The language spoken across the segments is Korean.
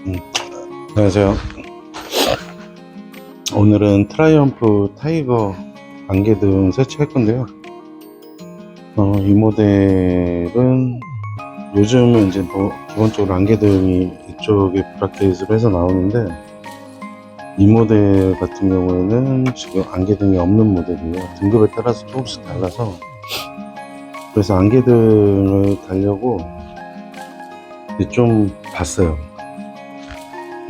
음, 안녕하세요. 오늘은 트라이언프 타이거 안개등 설치할 건데요. 이 모델은 요즘은 이제 뭐 기본적으로 안개등이 이쪽에 브라켓으로 해서 나오는데, 이 모델 같은 경우에는 지금 안개등이 없는 모델이에요. 등급에 따라서 조금씩 달라서. 그래서 안개등을 달려고 좀 봤어요.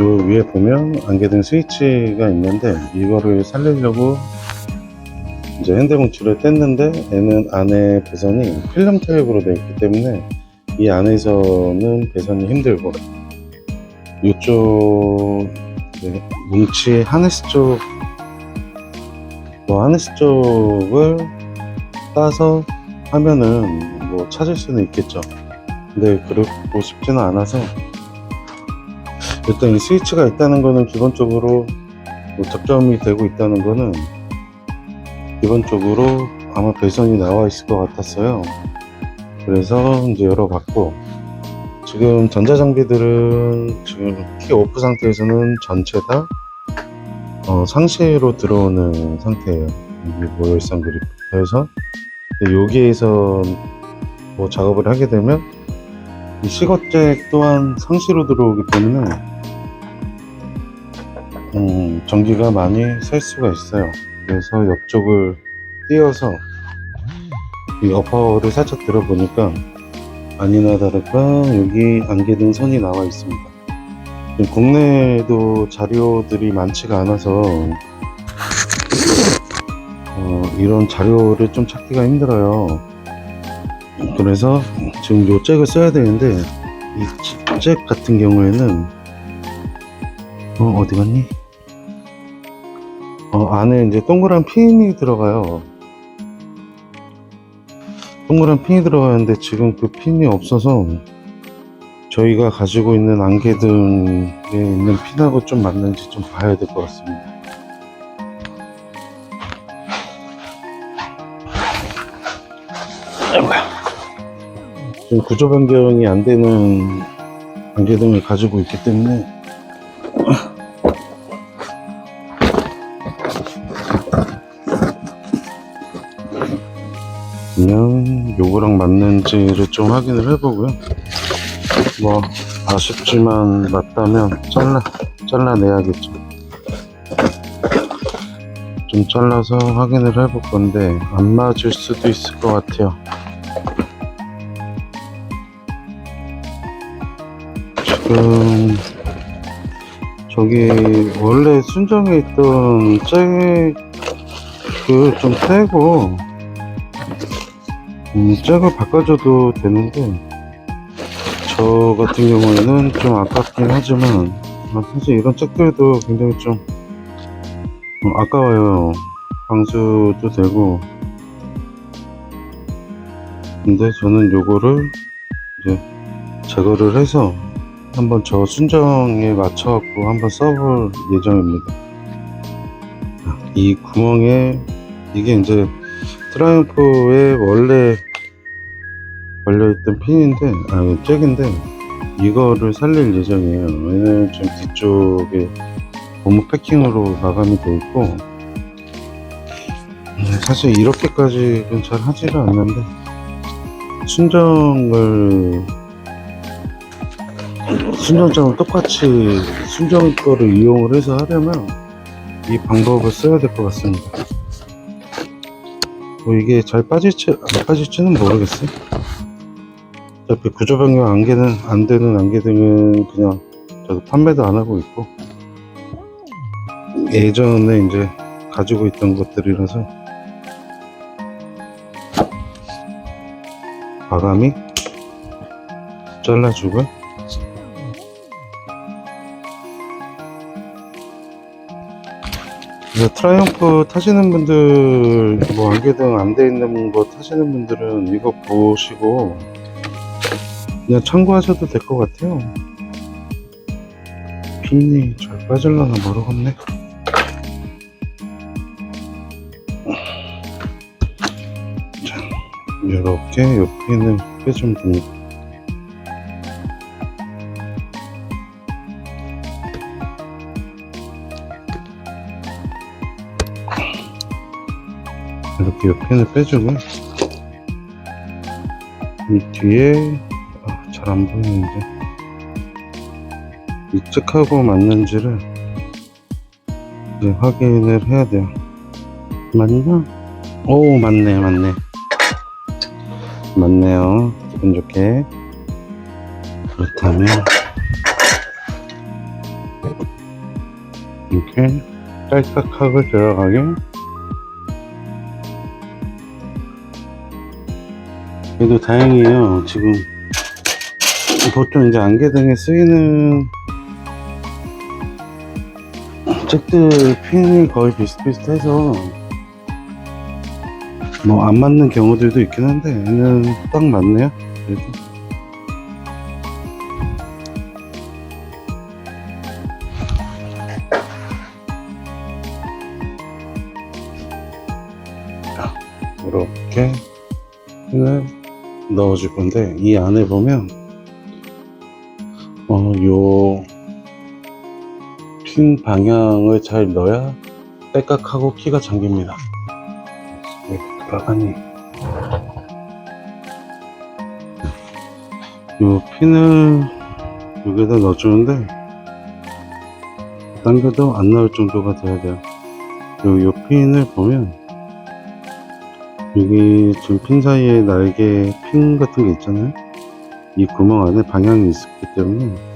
요 위에 보면 안개등 스위치가 있는데, 이거를 살리려고 이제 핸드뭉치를 뗐는데, 얘는 안에 배선이 필름 타입으로 되어 있기 때문에 이 안에서는 배선이 힘들고, 이쪽 뭉치 하네스 쪽을 따서 하면은 뭐 찾을 수는 있겠죠. 근데 그러고 싶지는 않아서, 일단 이 스위치가 있다는 거는 기본적으로 뭐 적점이 되고 있다는 거는 기본적으로 아마 배선이 나와 있을 것 같았어요. 그래서 이제 열어봤고, 지금 전자장비들은 지금 키 오프 상태에서는 전체 다 상시로 들어오는 상태예요. 뭐 열선 그립부터 해서 여기에서 뭐 작업을 하게 되면 이 시거잭 또한 상시로 들어오기 때문에 전기가 많이 셀 수가 있어요. 그래서 옆쪽을 띄어서 이 어퍼를 살짝 들어보니까 아니나 다를까 여기 안개등 선이 나와 있습니다. 국내에도 자료들이 많지가 않아서 이런 자료를 좀 찾기가 힘들어요. 그래서 지금 요 잭을 써야 되는데, 이 잭 같은 경우에는 어디 갔니? 안에 이제 동그란 핀이 들어가요. 동그란 핀이 들어가는데 지금 그 핀이 없어서 저희가 가지고 있는 안개등에 있는 핀하고 좀 맞는지 좀 봐야 될 것 같습니다. 지금 구조 변경이 안 되는 안개등을 가지고 있기 때문에 그냥 요거랑 맞는지를 좀 확인을 해보고요. 뭐 아쉽지만 맞다면 잘라내야겠죠. 좀 잘라서 확인을 해볼 건데 안 맞을 수도 있을 것 같아요. 지금 저기 원래 순정에 있던 잭을 좀 떼고 잭을 바꿔줘도 되는데, 저 같은 경우에는 좀 아깝긴 하지만 사실 이런 잭들도 굉장히 좀 아까워요. 방수도 되고. 근데 저는 요거를 이제 제거를 해서 한번 저 순정에 맞춰갖고 한번 써볼 예정입니다. 이 구멍에, 이게 이제 트라이언프에 원래 걸려있던 핀인데, 잭인데, 이거를 살릴 예정이에요. 왜냐면 지금 뒤쪽에 고무 패킹으로 마감이 되어 있고, 사실 이렇게까지는 잘 하지를 않는데, 순정장을 똑같이 순정 거를 이용을 해서 하려면 이 방법을 써야 될 것 같습니다. 뭐 이게 잘 빠질지 안 빠질지는 모르겠어요. 어차피 구조 변경 안 되는 안개등은 그냥 저도 판매도 안 하고 있고, 예전에 이제 가지고 있던 것들이라서 과감히 잘라주고, 트라이언프 타시는 분들, 뭐 안개등 안 돼 있는 거 타시는 분들은 이거 보시고 그냥 참고하셔도 될 것 같아요. 핀이 잘 빠질려나 모르겠네. 자, 이렇게 요 핀을 빼주면 됩니다. 이렇게 이 핀을 빼주고, 이 뒤에 잘 안 보이는데 이쪽하고 맞는지를 이제 확인을 해야 돼요. 맞나? 오, 맞네요. 기분 좋게. 그렇다면 이렇게 딸깍하게 들어가게. 그래도 다행이에요. 지금 보통 이제 안개등에 쓰이는 잭들 핀이 거의 비슷비슷해서 뭐 안 맞는 경우들도 있긴 한데 얘는 딱 맞네요. 그래도 이렇게 핀을 넣어줄 건데, 이 안에 보면 요 핀 방향을 잘 넣어야 딸깍하고 키가 잠깁니다. 왜 돌아가니? 요 핀을 여기다 넣어주는데 당겨도 안 나올 정도가 돼야 돼요. 요 핀을 보면 여기 지금 핀 사이에 날개 핀 같은 게 있잖아요. 이 구멍 안에 방향이 있기 때문에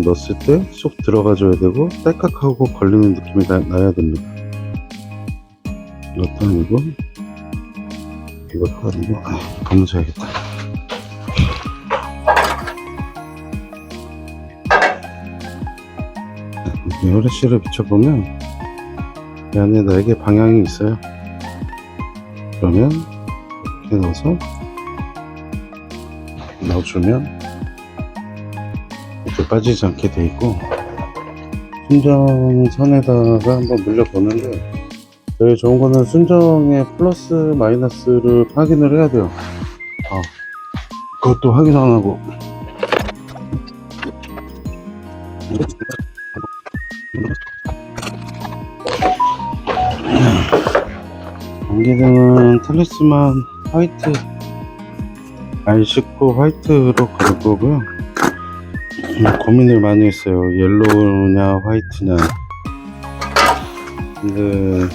넣었을 때 쏙 들어가줘야 되고 딸깍하고 걸리는 느낌이 나야 됩니다. 이것도 아니고 이것도 아니고 감으셔야겠다. 혈액실을 비춰보면 이 안에 날개 방향이 있어요. 그러면 이렇게 넣어서 넣어주면 이렇게 빠지지 않게 돼 있고, 순정선에다가 한번 물려보는데 제일 좋은 거는 순정의 플러스 마이너스를 확인을 해야 돼요. 그것도 확인 안 하고 안개등은 탈리스만 화이트 R19 화이트로 가를 거고요. 고민을 많이 했어요. 옐로우냐 화이트냐. 근데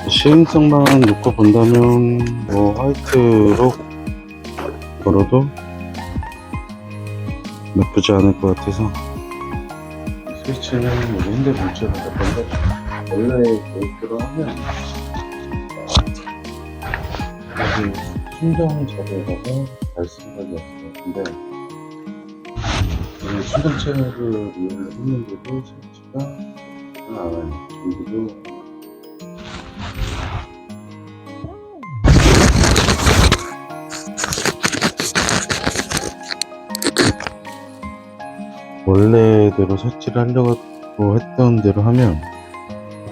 시인성만 놓고 본다면 뭐 화이트로 걸어도 나쁘지 않을 것 같아서. 스위치는 여기 핸드볼트로 할 건데, 원래 볼트로 하면 여기 순정 자리에다가 달 생각이 없어요. 근데 이 순정체를 이용을 했는데도 스위치가 안 와요. 전기도 원래대로 설치를 하려고 했던 대로 하면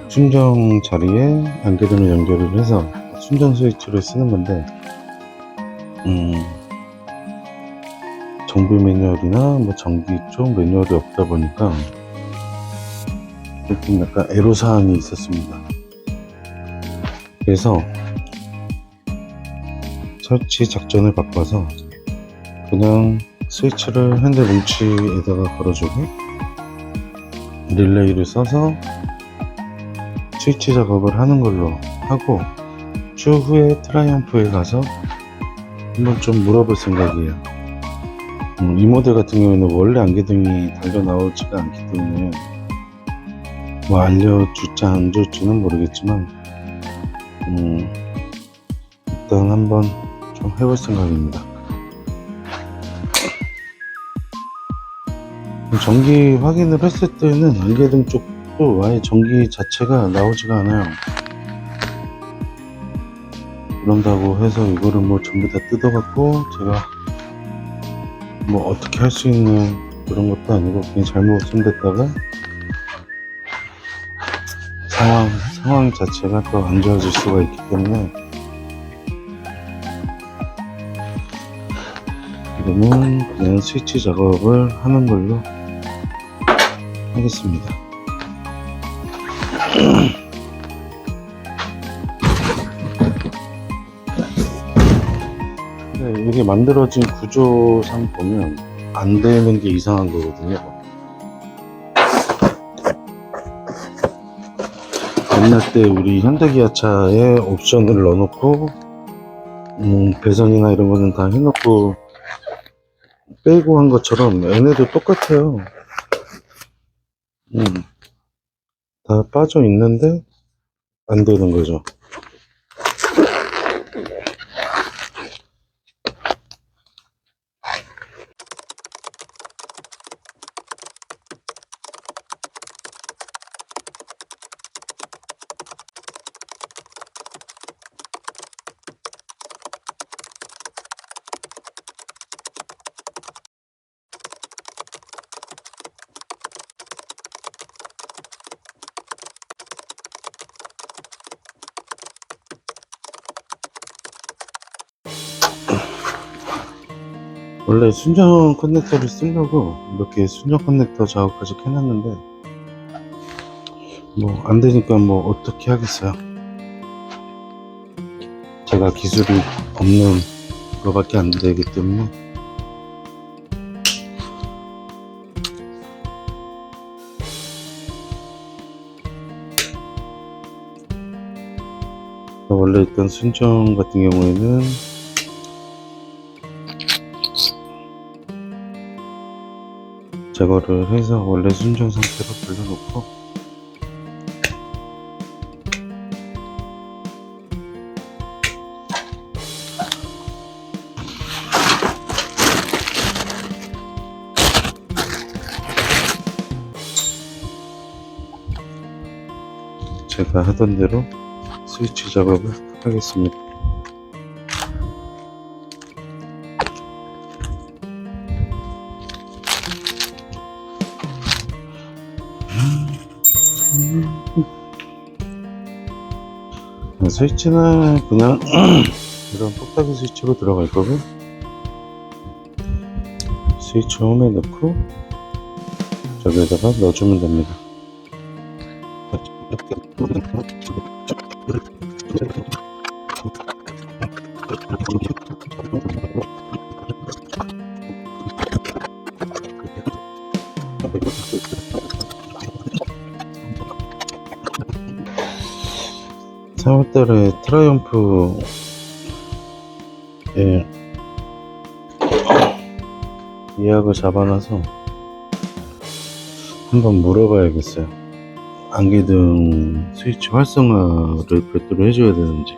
순정 자리에 안개등을 연결을 해서 순정 스위치를 쓰는 건데, 정비 매뉴얼이나 뭐 전기 쪽 매뉴얼이 없다 보니까 좀 약간 애로사항이 있었습니다. 그래서 설치 작전을 바꿔서 그냥 스위치를 핸들 뭉치에다가 걸어주고 릴레이를 써서 스위치 작업을 하는 걸로 하고, 추후에 트라이언프에 가서 한번 좀 물어볼 생각이에요. 이 모델 같은 경우에는 원래 안개등이 달려 나오지가 않기 때문에 뭐 알려줄지 안 줄지는 모르겠지만 일단 한번 좀 해볼 생각입니다. 전기 확인을 했을 때는 안개등 쪽도 아예 전기 자체가 나오지가 않아요. 그런다고 해서 이거를 뭐 전부 다 뜯어갖고 제가 뭐 어떻게 할 수 있는 그런 것도 아니고, 그냥 잘못 손댔다가 상황 자체가 또 안 좋아질 수가 있기 때문에 지금은 그냥 스위치 작업을 하는 걸로 하겠습니다. 근데 이게 만들어진 구조상 보면 안 되는 게 이상한 거거든요. 옛날 때 우리 현대기아차에 옵션을 넣어놓고 배선이나 이런 거는 다 해놓고 빼고 한 것처럼 얘네도 똑같아요. 다 빠져 있는데 안 되는 거죠. 원래 순정 커넥터를 쓰려고 이렇게 순정 커넥터 작업까지 해놨는데 뭐 안되니까 뭐 어떻게 하겠어요. 제가 기술이 없는 거밖에 안 되기 때문에. 원래 있던 순정 같은 경우에는 제거를 해서 원래 순정 상태로 돌려놓고 제가 하던 대로 스위치 작업을 하겠습니다. 스위치는 그냥 이런 똑딱이 스위치로 들어갈 거고, 스위치 홈에 넣고 저기에다가 넣어주면 됩니다. (4월) 달에 트라이언프에 예약을 잡아놔서 한번 물어봐야겠어요. 안개등 스위치 활성화를 별도로 해줘야 되는지.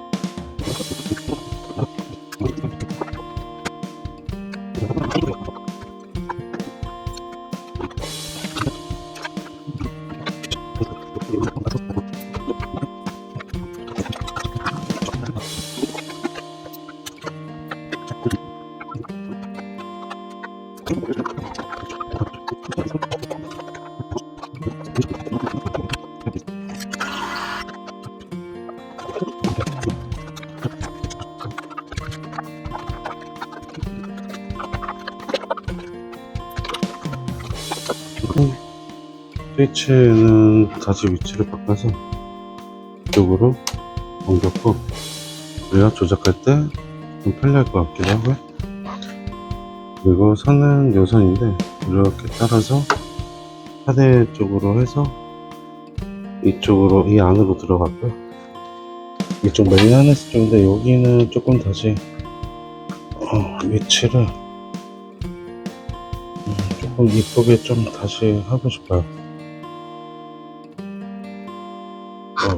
스위치는 다시 위치를 바꿔서 이쪽으로 옮겼고, 그래야 조작할 때 좀 편리할 것 같기도 하고요. 그리고 선은 요 선인데 이렇게 따라서 차대 쪽으로 해서 이쪽으로 이 안으로 들어갔고요. 이쪽 메인 하네스 쪽인데 여기는 조금 다시 위치를 조금 이쁘게 좀 다시 하고 싶어요.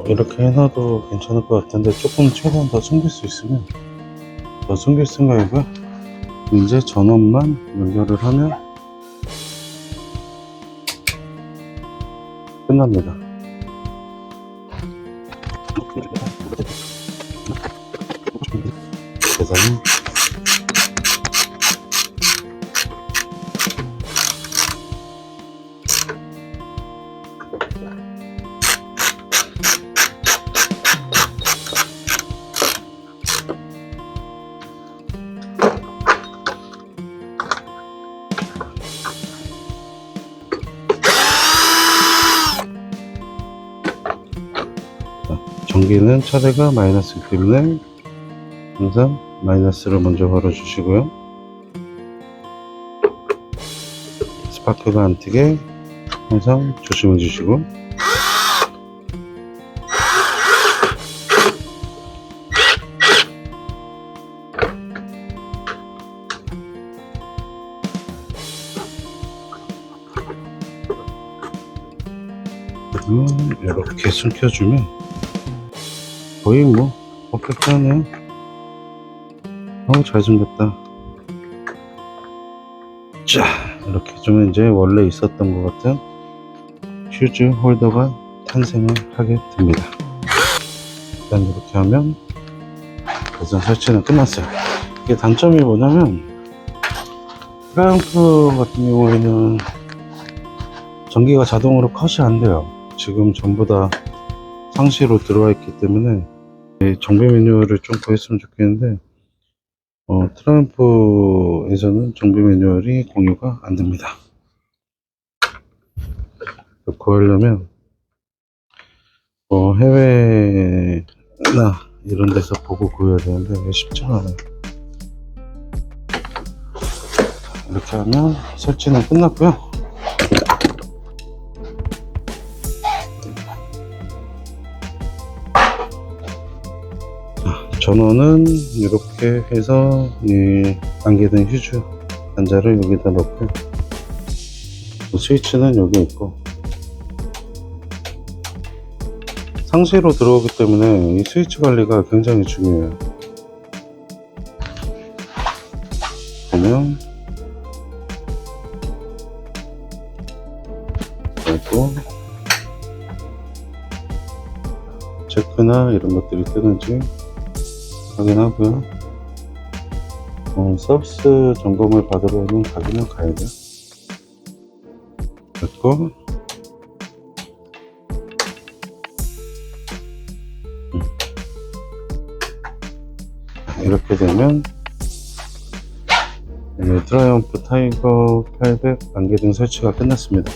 이렇게 해놔도 괜찮을 것 같은데 조금 최대한 더 숨길 수 있으면 더 숨길 생각이고요. 이제 전원만 연결을 하면 끝납니다. 계산은 전기는 차대가 마이너스이기 때문에 항상 마이너스를 먼저 걸어주시고요. 스파크가 안 튀게 항상 조심해 주시고, 이렇게 숨겨주면 거의 뭐 퍼펙트하네요. 잘 숨겼다. 자, 이렇게 좀 이제 원래 있었던 것 같은 휴즈 홀더가 탄생을 하게 됩니다. 일단 이렇게 하면 배선 설치는 끝났어요. 이게 단점이 뭐냐면 트라이언프 같은 경우에는 전기가 자동으로 컷이 안 돼요. 지금 전부 다 상시로 들어와 있기 때문에 정비 매뉴얼을 좀 구했으면 좋겠는데, 트라이언프에서는 정비 매뉴얼이 공유가 안 됩니다. 구하려면 해외나 이런 데서 보고 구해야 되는데 쉽지가 않아요. 이렇게 하면 설치는 끝났고요. 전원은 이렇게 해서 이 안개등 휴즈 단자를 여기다 넣고, 스위치는 여기 있고, 상시로 들어오기 때문에 이 스위치 관리가 굉장히 중요해요. 보면 그리고 체크나 이런 것들이 뜨는지 확인하고요. 서비스 점검을 받으러는 가기는 가야 돼요. 됐고, 이렇게 되면 트라이언프 타이거 800 안개등 설치가 끝났습니다.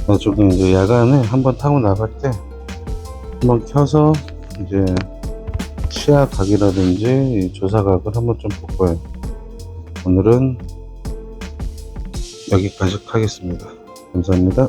나중에 이제 야간에 한번 타고 나갈 때 한번 켜서 이제 시야각이라든지 조사각을 한번 좀 볼 거예요. 오늘은 여기까지 하겠습니다. 감사합니다.